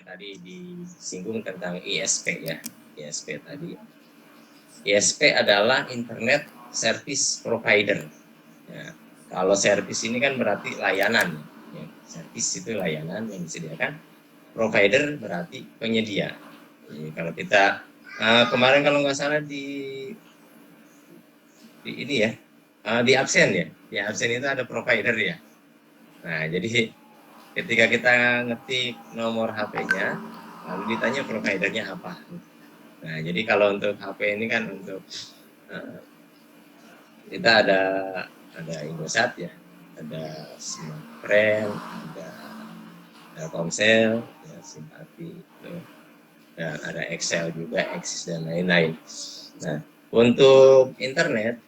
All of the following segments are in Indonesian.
yang tadi disinggung tentang ISP ya. ISP tadi. ISP adalah Internet Service Provider. Ya, kalau service ini kan berarti layanan. Ya, service itu layanan yang disediakan. Provider berarti penyedia. Jadi kalau kita kemarin kalau nggak salah di ini ya, di absen ya. Di absen itu ada provider ya. Nah, jadi ketika kita ngetik nomor HP-nya, lalu ditanya providernya apa. Nah, jadi kalau untuk HP ini kan untuk kita ada Indosat ya, ada Smartfren, ada Telkomsel, ya, Simpati, gitu. Dan ada Excel juga, Axis dan lain-lain. Nah, untuk internet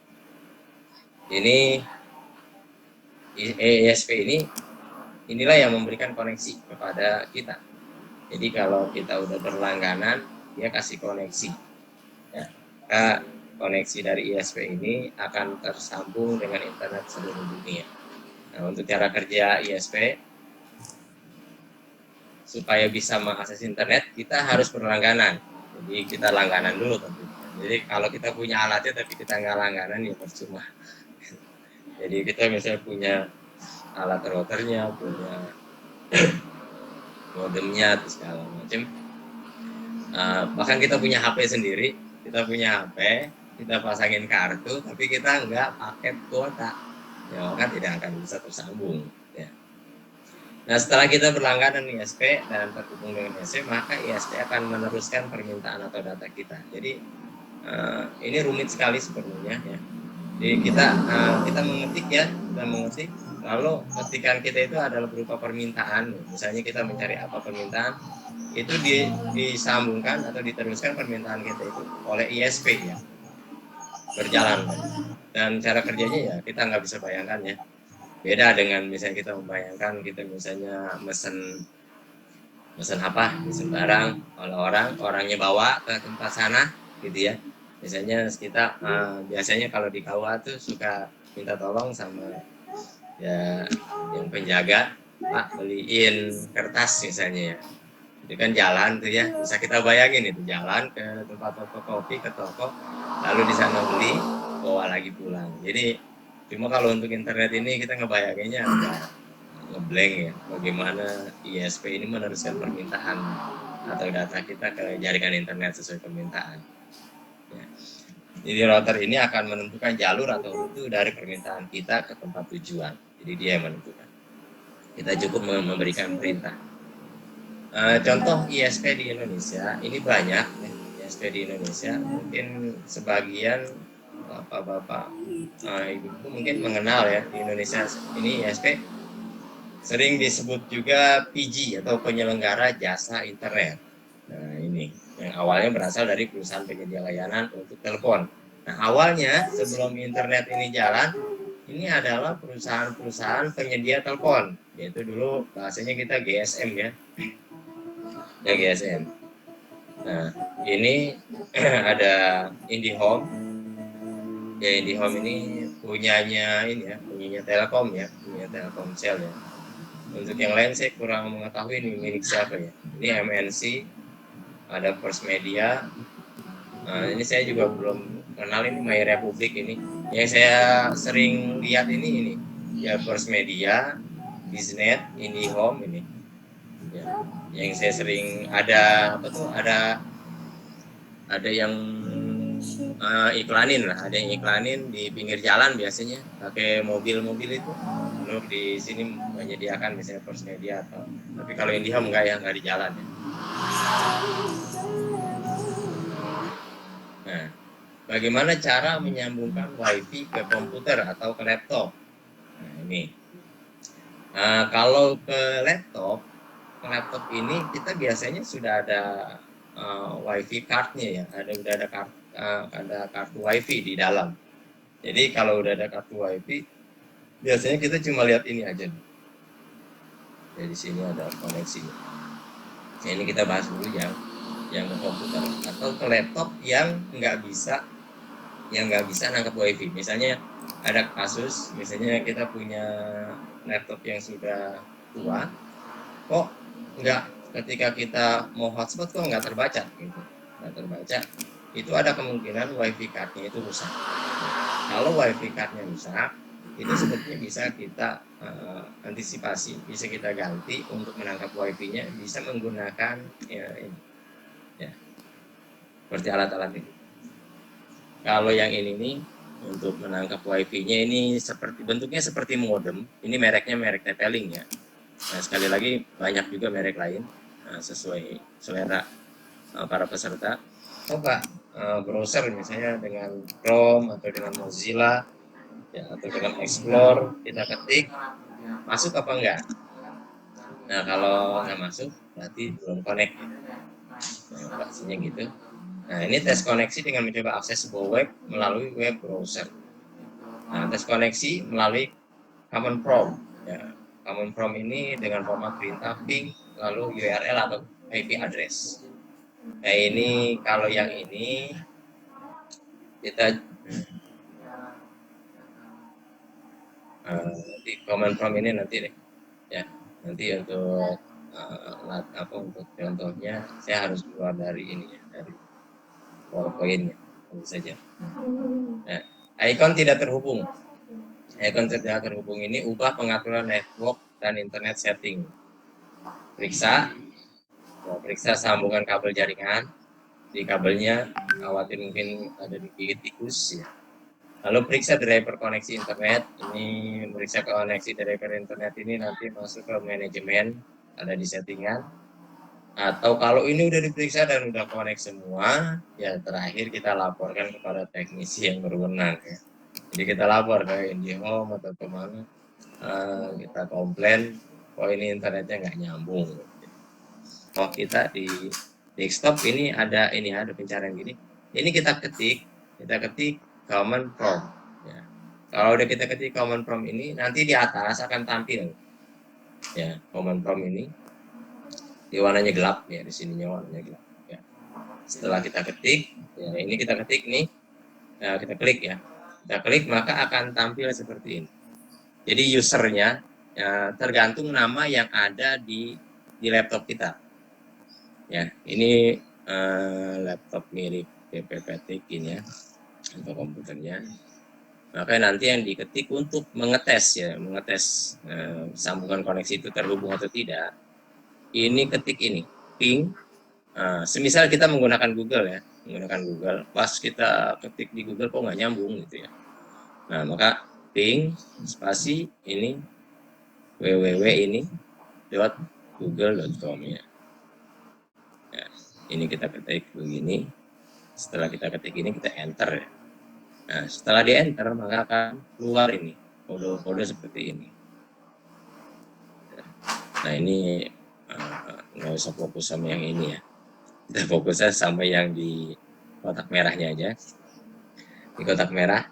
ini ISP inilah yang memberikan koneksi kepada kita. Jadi kalau kita udah berlangganan, dia kasih koneksi. Ya, koneksi dari ISP ini akan tersambung dengan internet seluruh dunia. Nah, untuk cara kerja ISP, supaya bisa mengakses internet, kita harus berlangganan. Jadi kita langganan dulu tentu. Jadi kalau kita punya alatnya tapi kita nggak langganan ya percuma. Jadi kita misalnya punya alat routernya, punya modemnya, atau segala macam. Bahkan kita punya HP sendiri, kita punya HP, kita pasangin kartu, tapi kita nggak pakai kuota, ya maka tidak akan bisa tersambung. Ya. Nah, setelah kita berlangganan ISP dan terhubung dengan ISP, maka ISP akan meneruskan permintaan atau data kita. Jadi ini rumit sekali sebenarnya ya. Jadi kita mengetik ya, lalu ketikan kita itu adalah berupa permintaan. Misalnya kita mencari apa permintaan, itu disambungkan atau diteruskan permintaan kita itu oleh ISP ya, berjalan. Dan cara kerjanya ya kita nggak bisa bayangkan ya. Beda dengan misalnya kita membayangkan kita misalnya mesen barang oleh orangnya bawa ke tempat sana gitu ya. Misalnya kita biasanya kalau di KUA tuh suka minta tolong sama ya yang penjaga, Pak beliin kertas misalnya ya. Itu kan jalan tuh ya, bisa kita bayangin itu jalan ke tempat toko kopi, ke toko, lalu di sana beli, bawa lagi pulang. Jadi cuma kalau untuk internet ini kita ngebayanginnya agak ngeblank ya, bagaimana ISP ini meneruskan permintaan atau data kita ke jaringan internet sesuai permintaan. Ya. Jadi router ini akan menentukan jalur atau rute dari permintaan kita ke tempat tujuan. Jadi dia yang menentukan. Kita cukup memberikan perintah. Contoh ISP di Indonesia ini banyak ya, ISP di Indonesia. Mungkin sebagian bapak-bapak ibu mungkin mengenal ya, di Indonesia ini ISP sering disebut juga PG atau penyelenggara jasa internet. Nah, ini yang awalnya berasal dari perusahaan penyedia layanan untuk telepon. Nah, awalnya sebelum internet ini jalan, ini adalah perusahaan-perusahaan penyedia telepon, yaitu dulu bahasanya kita GSM ya. Ya GSM. Nah, ini ada IndiHome. Ya IndiHome ini punyanya Telkom ya, punya Telkomsel ya. Untuk yang lain saya kurang mengetahui ini milik siapa ya. Ini MNC, ada First Media. Nah, ini saya juga belum kenal ini My Republic ini. Yang saya sering lihat ini ya First Media, Biznet, IndiHome ini. Ya, yang saya sering ada yang iklanin lah, ada yang iklanin di pinggir jalan biasanya pakai mobil-mobil itu. Lalu di sini menyediakan misalnya First Media atau, tapi kalau IndiHome nggak di jalan ya. Nah, bagaimana cara menyambungkan WiFi ke komputer atau ke laptop? Nah, ini. Kalau ke laptop ini kita biasanya sudah ada WiFi cardnya ya, ada kartu WiFi di dalam. Jadi kalau udah ada kartu WiFi, biasanya kita cuma lihat ini aja. Jadi di sini ada koneksinya. Nah, ini kita bahas dulu yang ke komputer atau ke laptop yang nggak bisa nangkap WiFi. Misalnya ada kasus, misalnya kita punya laptop yang sudah tua, kok nggak ketika kita mau hotspot kok nggak terbaca gitu, nggak terbaca, itu ada kemungkinan wifi cardnya itu rusak. Kalau wifi cardnya rusak, itu sebetulnya bisa kita antisipasi, bisa kita ganti untuk menangkap wifi-nya, bisa menggunakan ini, ya, seperti alat-alat ini. Kalau yang ini nih untuk menangkap wifi-nya ini bentuknya seperti modem. Ini mereknya merek TP-Link ya. Nah, sekali lagi banyak juga merek lain sesuai selera para peserta. Coba browser misalnya dengan Chrome atau dengan Mozilla ya, atau dengan Explore, kita ketik masuk apa enggak. Nah, kalau nggak masuk berarti belum connect. Nah, pastinya gitu. Nah, ini tes koneksi dengan mencoba akses sebuah web melalui web browser. Nah, tes koneksi melalui command prompt. Ya, command prompt ini dengan format perintah ping lalu URL atau IP address. Nah, ini kalau yang ini kita di command prompt ini nanti deh. Ya, nanti untuk untuk contohnya saya harus keluar dari ini ya, dari PowerPoint-nya tentu saja. Nah, icon tidak terhubung. Icon tidak terhubung ini ubah pengaturan network dan internet setting. Periksa sambungan kabel jaringan. Di kabelnya khawatir mungkin ada digigit tikus ya. Lalu periksa driver koneksi internet. Ini periksa koneksi driver internet ini nanti masuk ke manajemen, ada di settingan. Atau kalau ini udah diperiksa dan udah connect semua, ya terakhir kita laporkan kepada teknisi yang berwenang ya. Jadi kita lapor ke IndiHome atau kemana, kita komplain, oh ini internetnya nggak nyambung. Oh kita di desktop ini ada pencarian gini. Ini kita ketik command prompt. Ya. Kalau udah kita ketik command prompt ini, nanti di atas akan tampil ya command prompt ini. Di warnanya gelap ya, di sininya warnanya gelap. Ya. Setelah kita ketik, ya ini kita ketik nih, ya, kita klik ya. Kita klik maka akan tampil seperti ini. Jadi usernya ya, tergantung nama yang ada di laptop kita. Ya, ini laptop mirip PPT ini ya, untuk komputernya. Maka nanti yang diketik untuk mengetes sambungan koneksi itu terhubung atau tidak. Ini ketik ini, ping. Semisal kita menggunakan Google ya, pas kita ketik di Google kok nggak nyambung gitu ya. Nah, maka ping spasi ini www ini .google.com ya. Nah, ini kita ketik begini. Setelah kita ketik ini kita enter ya. Nah, setelah di enter maka akan keluar ini kode-kode seperti ini. Nah, ini nggak usah fokus sama yang ini ya. Kita fokusnya sampai yang di kotak merahnya aja. Di kotak merah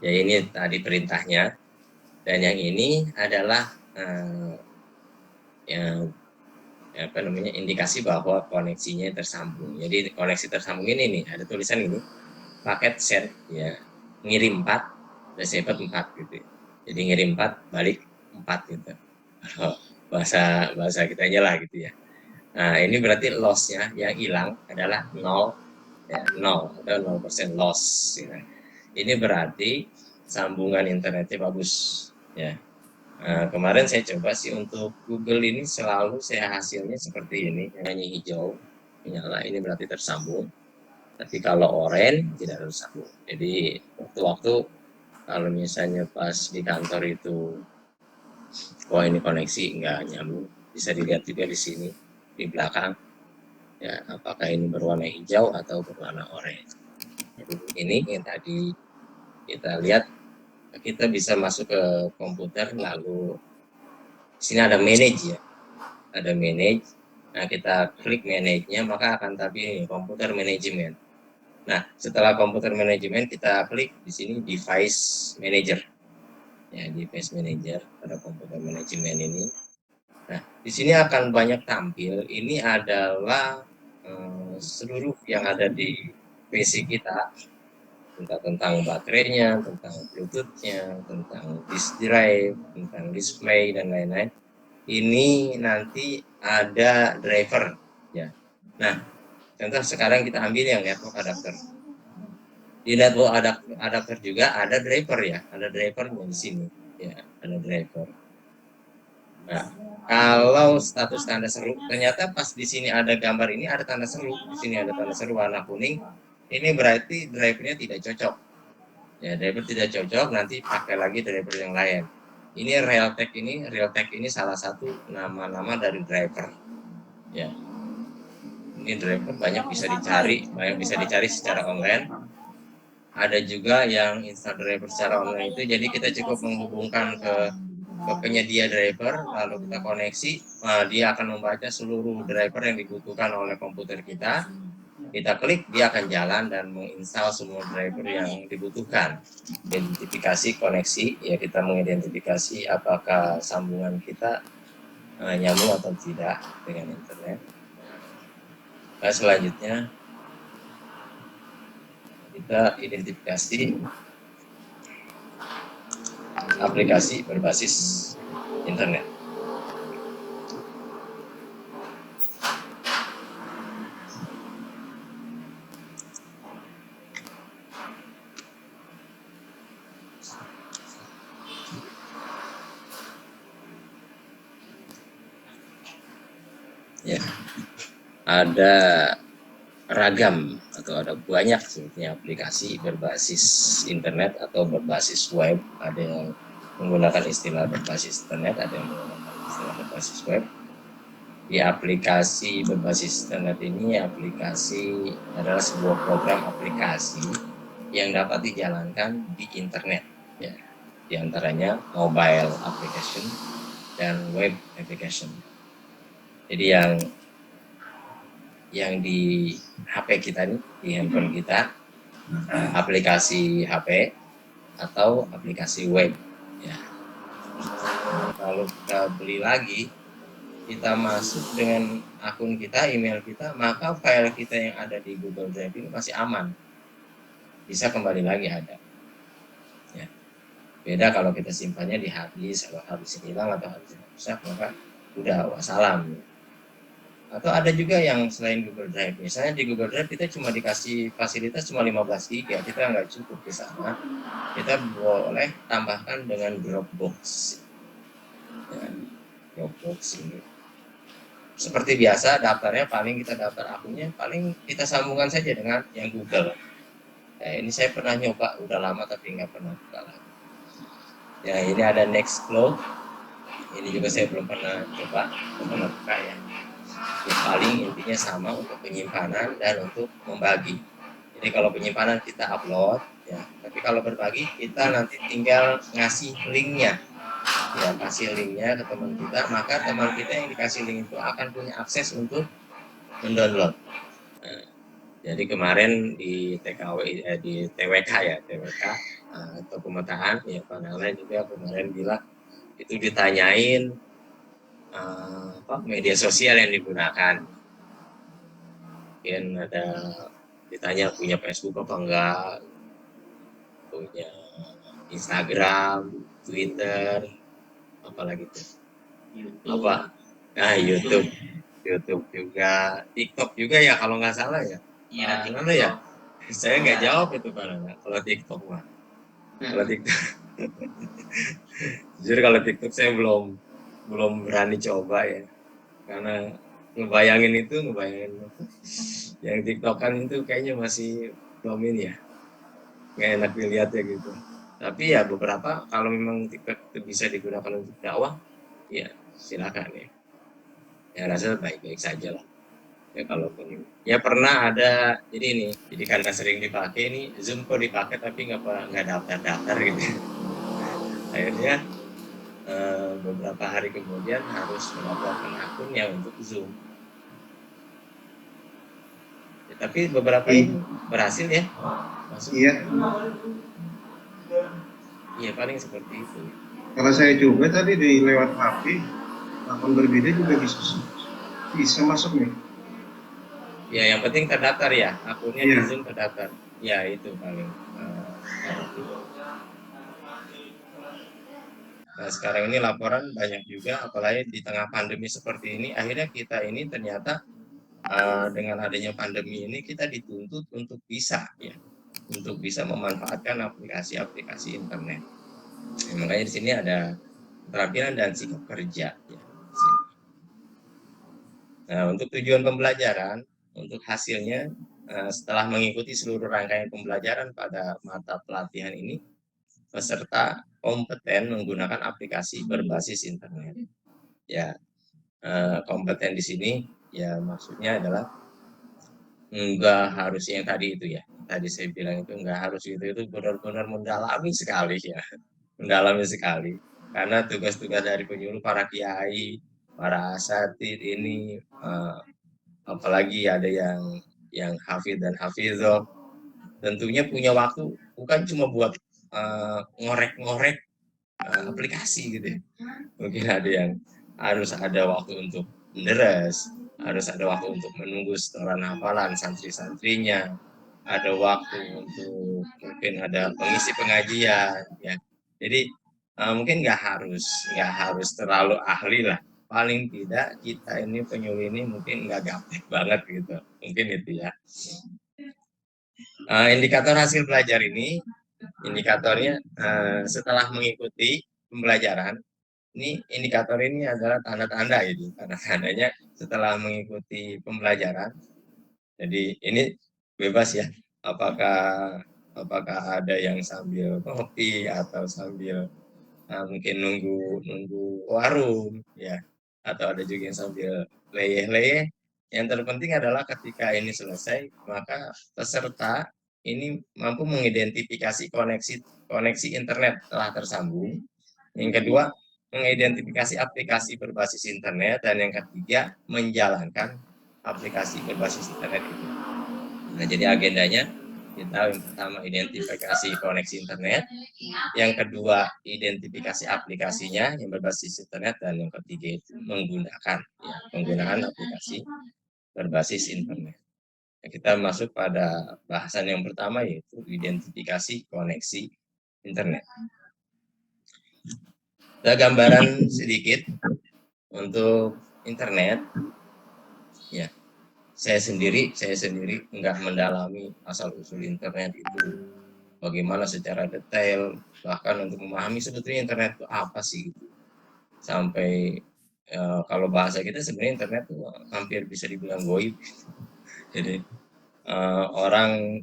ya, ini tadi perintahnya, dan yang ini adalah yang indikasi bahwa koneksinya tersambung. Jadi koneksi tersambung ini nih ada tulisan ini paket send ya, ngirim 4 receive 4 gitu. Jadi ngirim 4 balik 4 gitu. bahasa kita aja lah gitu ya. Nah, ini berarti loss-nya yang hilang adalah 0 ya, 0 atau 0% loss ya. Ini berarti sambungan internetnya bagus ya. Kemarin saya coba sih untuk Google ini selalu saya hasilnya seperti ini, yang hijau menyala ini berarti tersambung. Tapi kalau oranye tidak tersambung. Jadi waktu-waktu kalau misalnya pas di kantor itu, wah ini koneksi nggak nyambung, bisa dilihat juga di sini di belakang ya, apakah ini berwarna hijau atau berwarna oranye. Jadi ini yang tadi kita lihat, kita bisa masuk ke komputer, lalu sini ada manage ya, ada manage. Nah, kita klik manage-nya maka akan tampil komputer manajemen. Nah, setelah komputer manajemen kita klik di sini device manager ya, device manager pada komputer manajemen ini. Nah, di sini akan banyak tampil, ini adalah seluruh yang ada di PC kita, tentang baterainya, tentang bluetoothnya, tentang disk drive, tentang display dan lain-lain. Ini nanti ada driver ya. Nah, contoh sekarang kita ambil yang network adapter. Di network adapter juga ada driver ya, ada drivernya di sini ya, ada driver. Nah, kalau status tanda seru, ternyata pas di sini ada gambar ini ada tanda seru, di sini ada tanda seru warna kuning, ini berarti drivernya tidak cocok. Ya, driver tidak cocok, nanti pakai lagi driver yang lain. Ini Realtek ini salah satu nama-nama dari driver. Ya, ini driver banyak bisa dicari secara online. Ada juga yang install driver secara online itu, jadi kita cukup menghubungkan ke penyedia driver, lalu kita koneksi, dia akan membaca seluruh driver yang dibutuhkan oleh komputer kita. Kita klik, dia akan jalan dan menginstal semua driver yang dibutuhkan. Identifikasi koneksi, ya kita mengidentifikasi apakah sambungan kita nyambung atau tidak dengan internet. Nah, selanjutnya kita identifikasi aplikasi berbasis internet. Ya, ada ragam atau ada banyak sebetulnya aplikasi berbasis internet atau berbasis web. Ada yang menggunakan istilah berbasis internet, ada yang menggunakan istilah berbasis web. Di aplikasi berbasis internet ini, aplikasi adalah sebuah program aplikasi yang dapat dijalankan di internet, ya. Di antaranya mobile application dan web application. Jadi yang di HP kita nih, di handphone kita, aplikasi HP atau aplikasi web ya. Kalau kita beli lagi, kita masuk dengan akun kita, email kita, maka file kita yang ada di Google Drive ini masih aman, bisa kembali lagi ada ya. Beda kalau kita simpannya di harddisk, kalau harddisk hilang atau harddisk rusak, maka udah wassalam ya. Atau ada juga yang selain Google Drive, misalnya di Google Drive kita cuma dikasih fasilitas cuma 15 GB, kita nggak cukup di sana, kita boleh tambahkan dengan Dropbox ya. Dropbox ini seperti biasa, daftarnya paling kita daftar akunnya, paling kita sambungkan saja dengan yang Google. Ini saya pernah nyoba, udah lama tapi nggak pernah buka lagi. Ya, ini ada Nextflow, ini juga saya belum pernah coba, belum pernah buka ya. Ya, paling intinya sama untuk penyimpanan dan untuk membagi. Jadi kalau penyimpanan kita upload ya, tapi kalau berbagi kita nanti tinggal ngasih linknya ya, kasih linknya ke teman kita, maka teman kita yang dikasih link itu akan punya akses untuk mendownload. Nah, jadi kemarin di di TWK ya, TWK atau pemetaan ya, Pak Nala juga kemarin bilang itu ditanyain media sosial yang digunakan. Mungkin ada ditanya punya Facebook apa enggak, punya Instagram, Twitter, apalagi tuh apa, nah YouTube juga, TikTok juga ya kalau nggak salah ya. Iya, mana ya? Saya nggak jawab itu Pak, kalau TikTok mah. Kalau TikTok, jujur kalau TikTok saya belum berani coba ya, karena ngebayangin yang TikTokan itu kayaknya masih domin ya, nggak enak dilihat ya gitu. Tapi ya beberapa kalau memang TikTok itu bisa digunakan untuk dakwah, ya silakan ya. Ya rasa baik-baik saja lah. Ya kalaupun ya pernah ada, jadi karena sering dipakai ini Zoom kok dipakai tapi nggak daftar gitu. Akhirnya beberapa hari kemudian harus melaporkan akunnya untuk Zoom. Ya, tapi beberapa ini berhasil ya masuk. Iya. Iya paling seperti itu. Kalau saya juga tadi di lewat HP, akun berbeda juga bisa masuk nih. Ya yang penting terdaftar ya, akunnya di Zoom terdaftar. Ya itu paling. Nah, sekarang ini laporan banyak juga, apalagi di tengah pandemi seperti ini, akhirnya kita ini ternyata dengan adanya pandemi ini kita dituntut untuk bisa ya, untuk bisa memanfaatkan aplikasi-aplikasi internet. Ya, makanya di sini ada keterampilan dan sikap kerja ya. Nah, untuk tujuan pembelajaran, untuk hasilnya setelah mengikuti seluruh rangkaian pembelajaran pada mata pelatihan ini, peserta kompeten menggunakan aplikasi berbasis internet. Ya, kompeten di sini ya maksudnya adalah enggak harus yang tadi itu ya. Tadi saya bilang itu enggak harus itu benar-benar mendalami sekali ya. Mendalami sekali. Karena tugas-tugas dari penyuluh para kiai, para asatid ini apalagi ada yang hafid dan hafizah tentunya punya waktu bukan cuma buat ngorek-ngorek aplikasi gitu ya. Mungkin ada yang harus ada waktu untuk menderes, harus ada waktu untuk menunggu setoran hafalan santri-santrinya, ada waktu untuk mungkin ada pengisi pengajian ya. Jadi mungkin nggak harus terlalu ahli lah. Paling tidak kita ini penyuluh ini mungkin nggak gaptek banget gitu. Mungkin itu ya. Indikator hasil belajar ini, indikatornya setelah mengikuti pembelajaran, ini indikator ini adalah tanda-tanda itu, tanda-tandanya setelah mengikuti pembelajaran. Jadi ini bebas ya, apakah ada yang sambil kopi atau sambil mungkin nunggu warung ya, atau ada juga yang sambil leyeh-leyeh. Yang terpenting adalah ketika ini selesai, maka peserta ini mampu mengidentifikasi koneksi internet telah tersambung. Yang kedua, mengidentifikasi aplikasi berbasis internet, dan yang ketiga, menjalankan aplikasi berbasis internet itu. Nah, jadi agendanya kita yang pertama identifikasi koneksi internet, yang kedua identifikasi aplikasinya yang berbasis internet, dan yang ketiga itu menggunakan aplikasi berbasis internet. Nah, kita masuk pada bahasan yang pertama, yaitu identifikasi koneksi internet. Ada gambaran sedikit untuk internet. Ya, saya sendiri nggak mendalami asal usul internet itu bagaimana secara detail, bahkan untuk memahami sebetulnya internet itu apa sih gitu. Sampai kalau bahasa kita sebenarnya internet itu hampir bisa dibilang goib. Jadi orang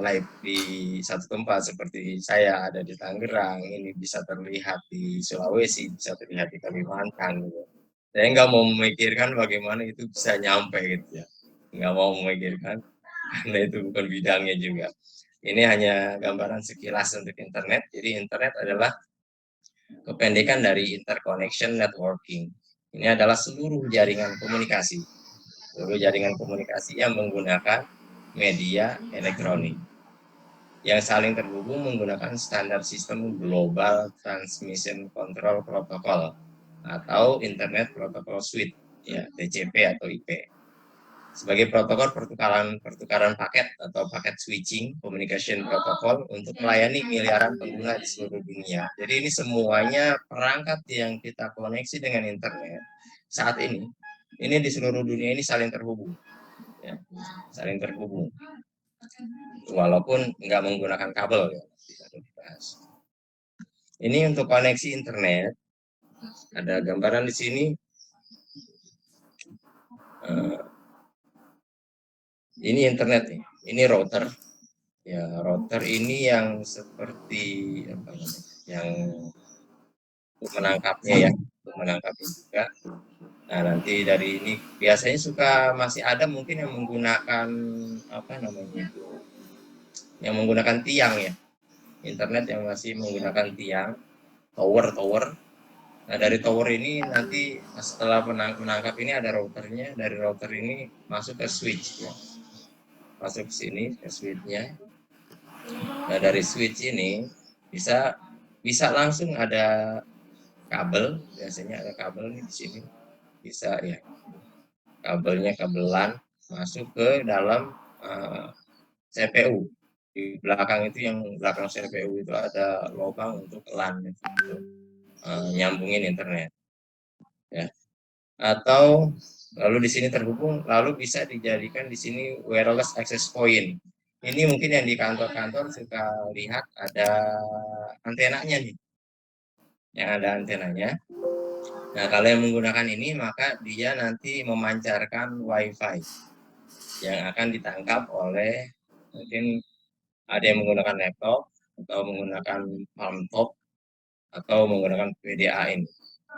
live di satu tempat seperti saya ada di Tangerang, ini bisa terlihat di Sulawesi, bisa terlihat di Kalimantan gitu. Saya nggak mau memikirkan bagaimana itu bisa nyampe gitu ya, nggak mau memikirkan karena itu bukan bidangnya juga. Ini hanya gambaran sekilas untuk internet. Jadi internet adalah kependekan dari interconnection networking. Ini adalah seluruh jaringan komunikasi yang menggunakan media elektronik yang saling terhubung menggunakan standar sistem Global Transmission Control Protocol atau Internet Protocol Suite, ya, TCP atau IP. Sebagai protokol pertukaran paket atau paket switching communication protocol untuk melayani miliaran pengguna di seluruh dunia. Jadi ini semuanya perangkat yang kita koneksi dengan internet saat ini di seluruh dunia ini saling terhubung, ya, saling terhubung. Walaupun nggak menggunakan kabel ya. Ini untuk koneksi internet. Ada gambaran di sini. Ini internet nih. Ini router. Ya, router ini yang seperti apa namanya? Yang untuk menangkapnya ya, untuk menangkapnya juga. Nah, nanti dari ini biasanya masih ada mungkin yang menggunakan apa namanya itu, yang menggunakan tiang ya, internet yang masih menggunakan tiang, tower. Nah, dari tower ini nanti setelah menangkap ini ada routernya, dari router ini masuk ke switch ya, masuk ke sini ke switchnya. Nah, dari switch ini bisa langsung ada kabel, biasanya ada kabel nih di sini, bisa ya, kabelnya kabelan masuk ke dalam CPU. Di belakang itu, yang belakang CPU itu ada lubang untuk LAN gitu. nyambungin internet, ya. Atau lalu di sini terhubung, lalu bisa dijadikan di sini wireless access point. Ini mungkin yang di kantor-kantor suka lihat ada antenanya nih, yang ada antenanya. Nah, kalau yang menggunakan ini, maka dia nanti memancarkan WiFi yang akan ditangkap oleh, mungkin ada yang menggunakan laptop, atau menggunakan palm top, atau menggunakan PDA ini.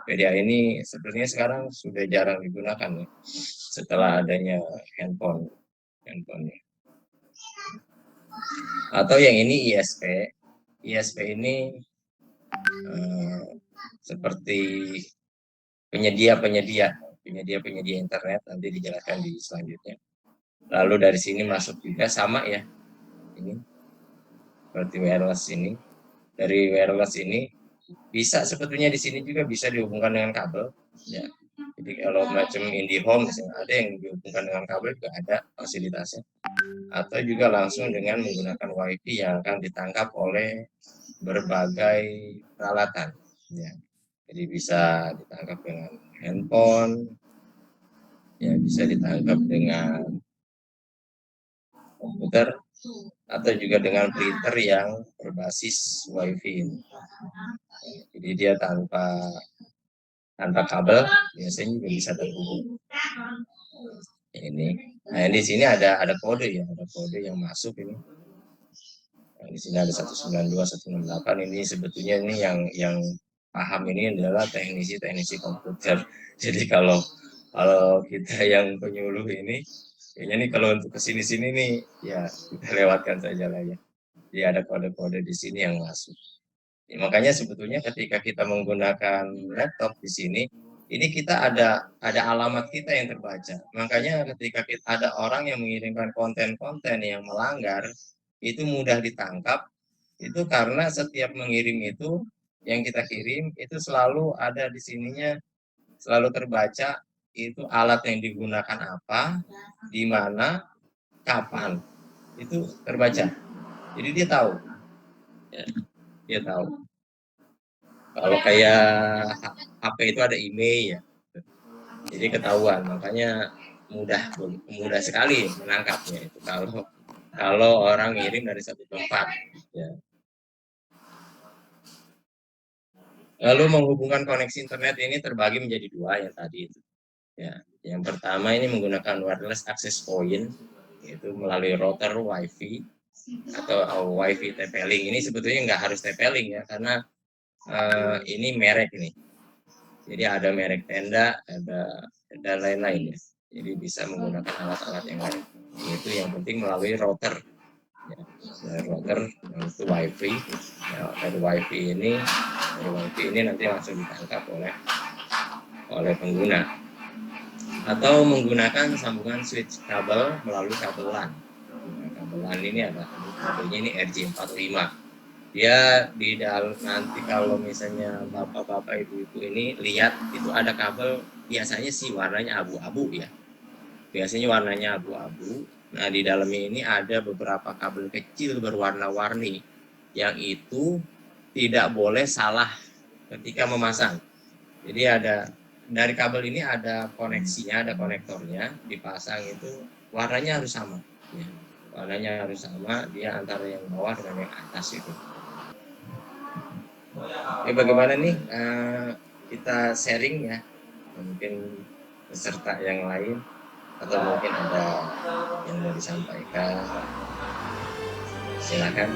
PDA ini sebenarnya sekarang sudah jarang digunakan ya, setelah adanya handphone. Atau yang ini ISP. ISP ini seperti penyedia internet, nanti dijelaskan di selanjutnya. Lalu dari sini masuk juga sama ya, ini seperti wireless ini. Dari wireless ini bisa sebetulnya di sini juga bisa dihubungkan dengan kabel, ya. Jadi kalau macam IndiHome misalnya ada yang dihubungkan dengan kabel juga ada fasilitasnya. Atau juga langsung dengan menggunakan WiFi yang akan ditangkap oleh berbagai peralatan, ya. Jadi bisa ditangkap dengan handphone, ya, bisa ditangkap dengan komputer, atau juga dengan printer yang berbasis WiFi ini. Jadi dia tanpa kabel biasanya juga bisa terhubung. Ini, nah di sini ada kode ya, ada kode yang masuk ini. Nah, di sini ada 192, 168. Ini sebetulnya ini yang paham ini adalah teknisi komputer. Jadi kalau kita yang penyuluh ini, kayaknya nih kalau untuk kesini-sini nih, ya kita lewatkan saja lah ya. Jadi ada kode-kode di sini yang masuk. Ya, makanya sebetulnya ketika kita menggunakan laptop di sini, ini kita ada alamat kita yang terbaca. Makanya ketika ada orang yang mengirimkan konten-konten yang melanggar, itu mudah ditangkap. Itu karena setiap mengirim itu, yang kita kirim itu selalu ada di sininya, selalu terbaca itu alat yang digunakan apa, di mana, kapan, itu terbaca. Jadi dia tahu, ya, dia tahu. Kalau kayak HP itu ada email ya, jadi ketahuan. Makanya mudah sekali menangkapnya itu kalau orang ngirim dari satu tempat, ya. Lalu menghubungkan koneksi internet ini terbagi menjadi dua yang tadi itu. Ya, yang pertama ini menggunakan wireless access point, yaitu melalui router WiFi atau WiFi TP-Link. Ini sebetulnya nggak harus TP-Link ya, karena ini merek ini. Jadi ada merek Tenda, dan lain-lain ya. Jadi bisa menggunakan alat-alat yang lain. Itu yang penting melalui router. Ya, router itu WiFi. Ya, dari WiFi ini nanti langsung ditangkap oleh pengguna. Atau menggunakan sambungan switch kabel melalui kabel LAN. Nah, kabel LAN ini kabelnya ini RJ45. Dia di dalam, nanti kalau misalnya bapak-bapak ibu-ibu ini lihat itu ada kabel, biasanya sih warnanya abu-abu ya. Biasanya warnanya abu-abu. Nah, di dalamnya ini ada beberapa kabel kecil berwarna-warni yang itu tidak boleh salah ketika memasang. Jadi dari kabel ini ada koneksinya, ada konektornya, dipasang itu warnanya harus sama. Ya. Warnanya harus sama, dia antara yang bawah dengan yang atas itu. Bagaimana nih kita sharing ya, mungkin peserta yang lain atau mungkin ada yang mau disampaikan, silakan.